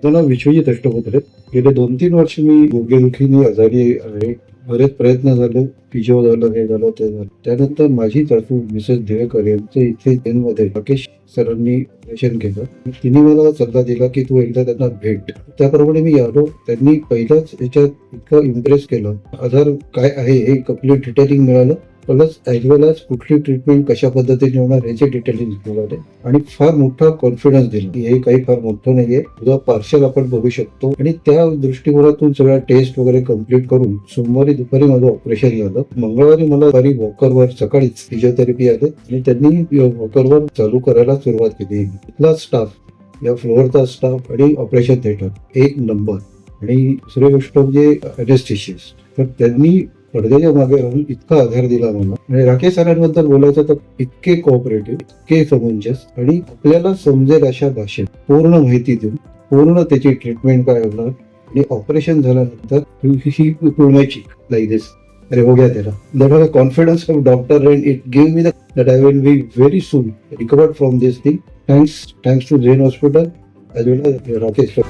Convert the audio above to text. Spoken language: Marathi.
माझं नाव विश्वजित अष्टपत्रे. गेले 2-3 वर्ष मी गुडघेदुखीने आजारी आहे. बरेच प्रयत्न झाले, फिजिओ झालं, हे झालं, ते झालं. त्यानंतर माझी सासू मिसेस देवेकर यांचं इथे चेन्नईमध्ये राकेश सरांनी ऑपरेशन केलं. तिने मला सल्ला दिला की तू एकदा त्यांना भेट. त्याप्रमाणे मी आलो. त्यांनी पहिल्याच याच्यात इतकं इम्प्रेस केलं. आजार काय आहे हे कम्प्लीट डिटेलिंग मिळालं, प्लस ॲज वेल ॲज कुठली ट्रीटमेंट कशा पद्धतीने होणार याचे डिटेलिंग मिळाले आणि फार मोठा कॉन्फिडन्स दिला की हे काही फार मोठं नाहीये, तुझा पार्शल आपण बघू शकतो. आणि त्या दृष्टिकोनातून सगळ्या टेस्ट वगैरे कम्प्लीट करून सोमवारी दुपारी माझं ऑपरेशन झालं. मंगळवारी मला दुपारी वॉकरवर सकाळीच फिजिओथेरपी आले आणि त्यांनी वॉकरवर चालू करायला सुरुवात केली. इथला स्टाफ, या फ्लोअरचा स्टाफ आणि ऑपरेशन थिएटर एक नंबर. आणि दुसरी गोष्ट म्हणजे अनेस्थेशिस्ट, तर त्यांनी पडद्याच्या मागे राहून इतका आधार दिला मला. आणि राकेश सरांबद्दल बोलायचं तर इतके कोऑपरेटिव्ह, इतके समंजस आणि आपल्याला समजेल अशा भाषेत पूर्ण माहिती देऊन पूर्ण त्याची ट्रीटमेंट काय होणार आणि ऑपरेशन झाल्यानंतर ही पुण्याची लाईक दिस. अरे हो गया तेरा. That was the confidence of doctor and it gave me that I will be very soon recovered from this thing. Thanks to Zain Hospital as well as Rakesh.